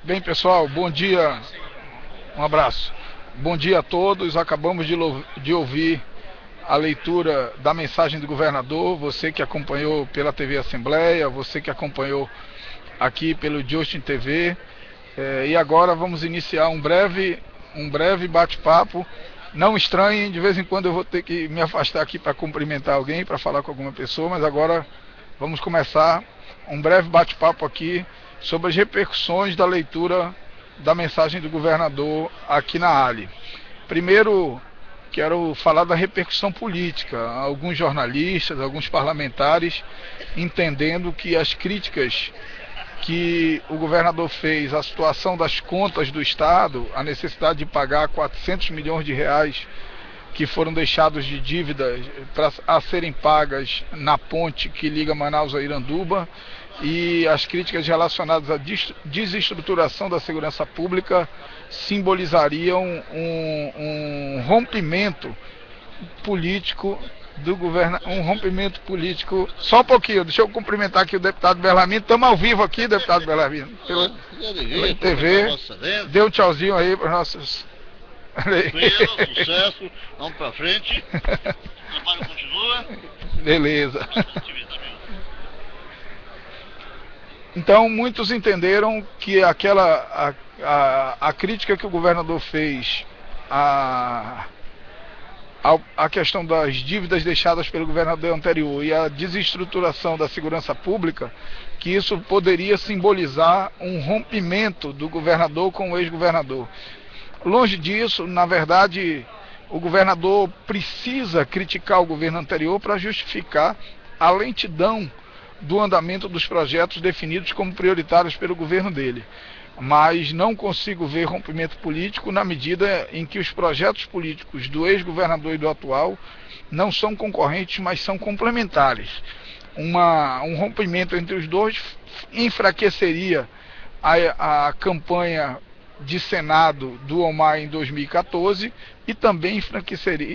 Bem, pessoal, bom dia, um abraço. Bom dia a todos. Acabamos de ouvir a leitura da mensagem do governador. Você que acompanhou pela TV Assembleia, você que acompanhou aqui pelo Justin TV. E agora vamos iniciar um breve bate-papo. Não estranhem, de vez em quando eu vou ter que me afastar aqui para cumprimentar alguém, para falar com alguma pessoa, mas agora vamos começar um breve bate-papo aqui sobre as repercussões da leitura da mensagem do governador aqui na ALI. Primeiro, quero falar da repercussão política. Alguns jornalistas, alguns parlamentares entendendo que as críticas que o governador fez à situação das contas do Estado, a necessidade de pagar 400 milhões de reais que foram deixados de dívidas a serem pagas na ponte que liga Manaus a Iranduba, e as críticas relacionadas à desestruturação da segurança pública simbolizariam um rompimento político do governo, um rompimento político. Só um pouquinho, deixa eu cumprimentar aqui o deputado Bellarmino. Estamos ao vivo aqui, deputado Bellarmino, pela TV. Dê um tchauzinho aí para os nossos. Sucesso, vamos para frente. O trabalho continua. Beleza. Então, muitos entenderam que a crítica que o governador fez à questão das dívidas deixadas pelo governador anterior e a desestruturação da segurança pública, que isso poderia simbolizar um rompimento do governador com o ex-governador. Longe disso, na verdade, o governador precisa criticar o governo anterior para justificar a lentidão do andamento dos projetos definidos como prioritários pelo governo dele. Mas não consigo ver rompimento político na medida em que os projetos políticos do ex-governador e do atual não são concorrentes, mas são complementares. Um rompimento entre os dois enfraqueceria a campanha de Senado do Omar em 2014 e também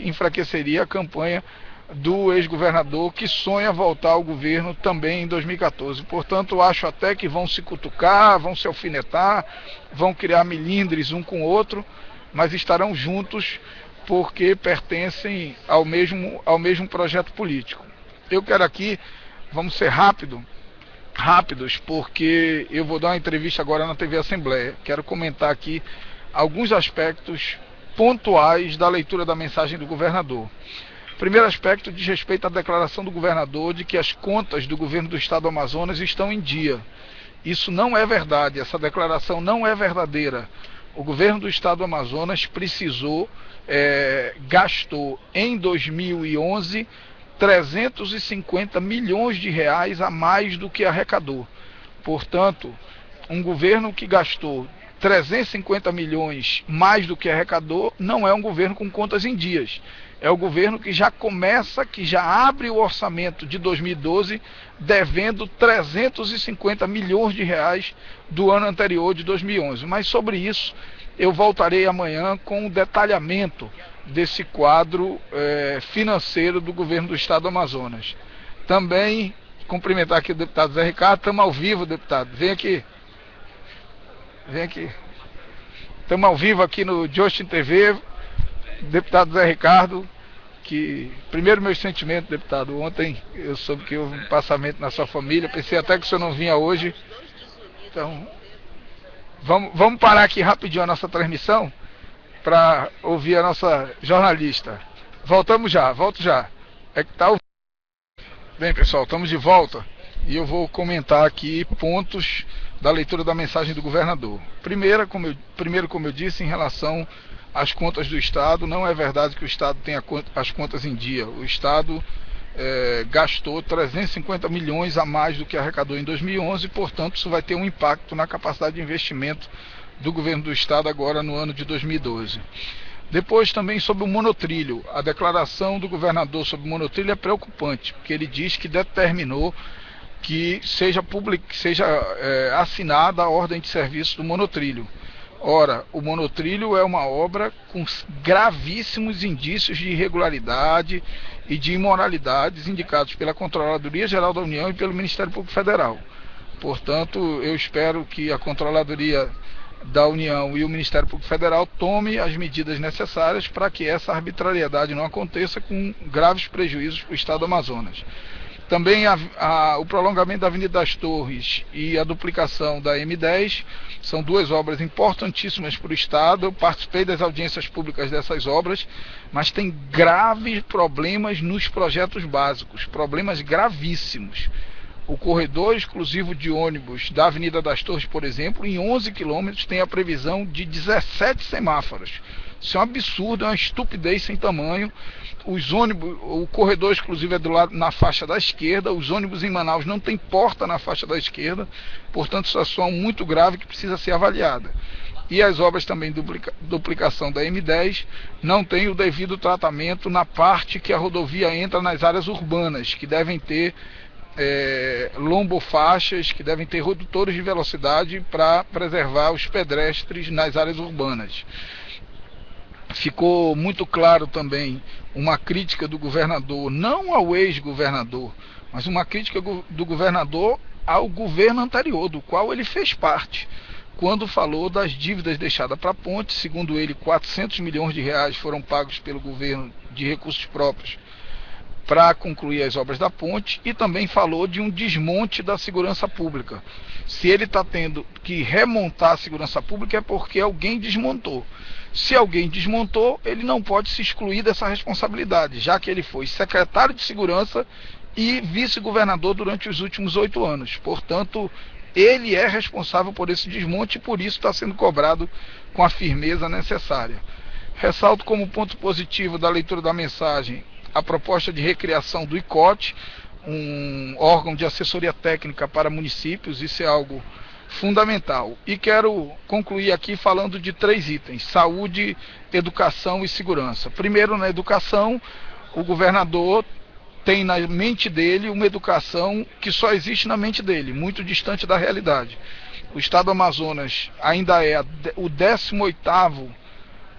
enfraqueceria a campanha do ex-governador, que sonha voltar ao governo também em 2014. Portanto, acho até que vão se cutucar, vão se alfinetar, vão criar milindres um com o outro, mas estarão juntos porque pertencem ao mesmo projeto político. Eu quero aqui, vamos ser rápidos, porque eu vou dar uma entrevista agora na TV Assembleia. Quero comentar aqui alguns aspectos pontuais da leitura da mensagem do governador. Primeiro aspecto diz respeito à declaração do governador de que as contas do governo do estado do Amazonas estão em dia. Isso não é verdade, essa declaração não é verdadeira. O governo do estado do Amazonas gastou em 2011 350 milhões de reais a mais do que arrecadou. Portanto, um governo que gastou 350 milhões mais do que arrecadou não é um governo com contas em dias. É o governo que já abre o orçamento de 2012 devendo 350 milhões de reais do ano anterior, de 2011. Mas sobre isso eu voltarei amanhã com um detalhamento desse quadro financeiro do governo do estado do Amazonas. Também cumprimentar aqui o deputado Zé Ricardo. Estamos ao vivo, deputado. Vem aqui. Estamos ao vivo aqui no Justin TV. Deputado Zé Ricardo, que primeiro meus sentimentos, deputado. Ontem eu soube que houve um passamento na sua família, pensei até que o senhor não vinha hoje. Então, vamos parar aqui rapidinho a nossa transmissão para ouvir a nossa jornalista. Volto já. Bem, pessoal, estamos de volta e eu vou comentar aqui pontos da leitura da mensagem do governador. Primeiro, como eu disse, em relação às contas do Estado, não é verdade que o Estado tenha as contas em dia. O Estado gastou 350 milhões a mais do que arrecadou em 2011, portanto isso vai ter um impacto na capacidade de investimento do governo do Estado agora no ano de 2012. Depois também sobre o monotrilho. A declaração do governador sobre o monotrilho é preocupante, porque ele diz que determinou que seja assinada a ordem de serviço do monotrilho. Ora, o monotrilho é uma obra com gravíssimos indícios de irregularidade e de imoralidades indicados pela Controladoria Geral da União e pelo Ministério Público Federal. Portanto, eu espero que a Controladoria da União e o Ministério Público Federal tome as medidas necessárias para que essa arbitrariedade não aconteça, com graves prejuízos para o estado do Amazonas. Também o prolongamento da Avenida das Torres e a duplicação da M10 são duas obras importantíssimas para o estado. Eu participei das audiências públicas dessas obras, mas tem graves problemas nos projetos básicos, problemas gravíssimos. O corredor exclusivo de ônibus da Avenida das Torres, por exemplo, em 11 quilômetros tem a previsão de 17 semáforos. Isso é um absurdo, é uma estupidez sem tamanho. Os ônibus, o corredor exclusivo é do lado, na faixa da esquerda. Os ônibus em Manaus não tem porta na faixa da esquerda. Portanto, situação muito grave que precisa ser avaliada. E as obras também de duplicação da M10 não têm o devido tratamento na parte que a rodovia entra nas áreas urbanas, que devem ter lombofaixas, que devem ter redutores de velocidade para preservar os pedestres nas áreas urbanas. Ficou muito claro também uma crítica do governador, não ao ex-governador, mas uma crítica do governador ao governo anterior, do qual ele fez parte, quando falou das dívidas deixadas para a ponte. Segundo ele, 400 milhões de reais foram pagos pelo governo de recursos próprios para concluir as obras da ponte, e também falou de um desmonte da segurança pública. Se ele está tendo que remontar a segurança pública é porque alguém desmontou. Se alguém desmontou, ele não pode se excluir dessa responsabilidade, já que ele foi secretário de segurança e vice-governador durante os últimos 8 anos. Portanto, ele é responsável por esse desmonte e por isso está sendo cobrado com a firmeza necessária. Ressalto como ponto positivo da leitura da mensagem a proposta de recriação do ICOT, um órgão de assessoria técnica para municípios. Isso é algo fundamental. E quero concluir aqui falando de 3 itens: saúde, educação e segurança. Primeiro, na educação, o governador tem na mente dele uma educação que só existe na mente dele, muito distante da realidade. O estado do Amazonas ainda é o 18º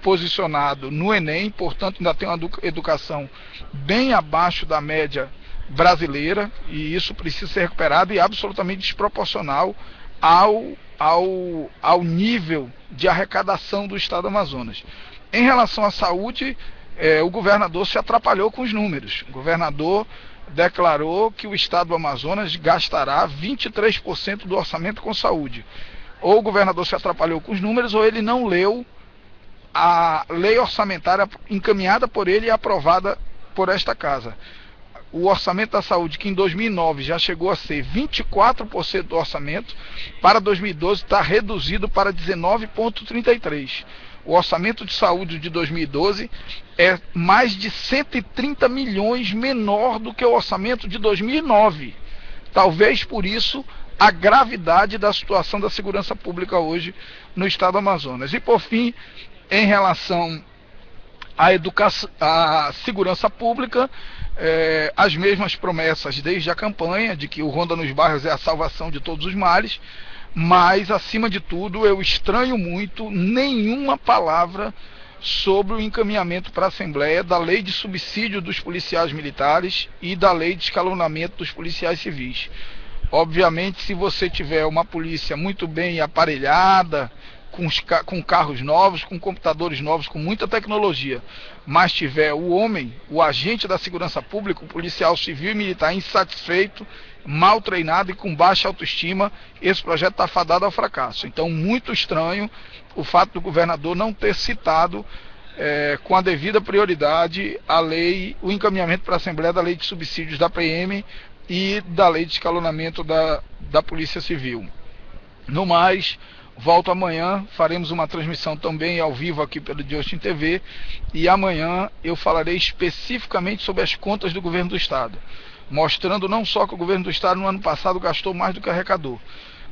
posicionado no Enem, portanto ainda tem uma educação bem abaixo da média brasileira, e isso precisa ser recuperado, e absolutamente desproporcional ao nível de arrecadação do estado do Amazonas. Em relação à saúde, o governador se atrapalhou com os números. O governador declarou que o estado do Amazonas gastará 23% do orçamento com saúde. Ou o governador se atrapalhou com os números, ou ele não leu a lei orçamentária encaminhada por ele e aprovada por esta casa. O orçamento da saúde, que em 2009 já chegou a ser 24% do orçamento, para 2012 está reduzido para 19,33%. O orçamento de saúde de 2012 é mais de 130 milhões menor do que o orçamento de 2009. Talvez por isso a gravidade da situação da segurança pública hoje no estado do Amazonas. E por fim, em relação à segurança pública, as mesmas promessas desde a campanha, de que o Ronda nos Bairros é a salvação de todos os males, mas, acima de tudo, eu estranho muito nenhuma palavra sobre o encaminhamento para a Assembleia da lei de subsídio dos policiais militares e da lei de escalonamento dos policiais civis. Obviamente, se você tiver uma polícia muito bem aparelhada, com carros novos, com computadores novos, com muita tecnologia, mas tiver o homem, o agente da segurança pública, o policial civil e militar insatisfeito, mal treinado e com baixa autoestima, esse projeto está fadado ao fracasso. Então, muito estranho o fato do governador não ter citado com a devida prioridade a lei, o encaminhamento para a Assembleia da lei de subsídios da PM e da lei de escalonamento da Polícia Civil. No mais, volto amanhã, faremos uma transmissão também ao vivo aqui pelo Justin TV, e amanhã eu falarei especificamente sobre as contas do governo do estado, mostrando não só que o governo do estado no ano passado gastou mais do que arrecadou,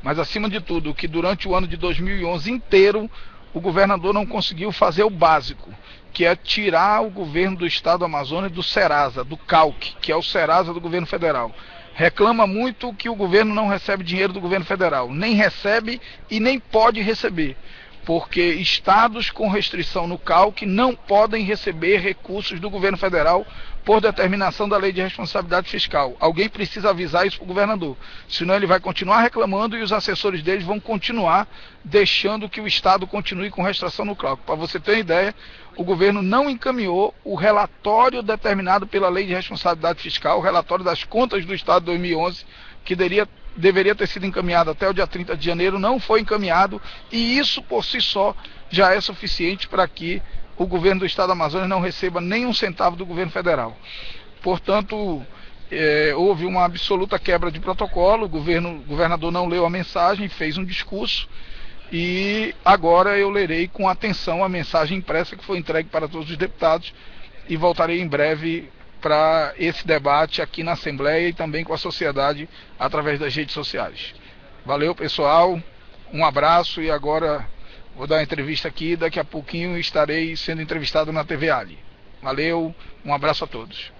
mas acima de tudo que durante o ano de 2011 inteiro o governador não conseguiu fazer o básico, que é tirar o governo do estado do Amazonas do Serasa, do CALC, que é o Serasa do governo federal. Reclama muito que o governo não recebe dinheiro do governo federal. Nem recebe e nem pode receber, porque estados com restrição no CALC não podem receber recursos do governo federal por determinação da Lei de Responsabilidade Fiscal. Alguém precisa avisar isso para o governador, senão ele vai continuar reclamando e os assessores deles vão continuar deixando que o Estado continue com restrição no cálculo. Para você ter uma ideia, o governo não encaminhou o relatório determinado pela Lei de Responsabilidade Fiscal, o relatório das contas do Estado de 2011, que deveria ter sido encaminhado até o dia 30 de janeiro, não foi encaminhado, e isso por si só já é suficiente para que o governo do Estado do Amazonas não receba nem um centavo do governo federal. Portanto, houve uma absoluta quebra de protocolo, o governador não leu a mensagem, fez um discurso, e agora eu lerei com atenção a mensagem impressa que foi entregue para todos os deputados e voltarei em breve para esse debate aqui na Assembleia e também com a sociedade através das redes sociais. Valeu, pessoal, um abraço, e agora vou dar uma entrevista aqui, daqui a pouquinho estarei sendo entrevistado na TV Ali. Valeu, um abraço a todos.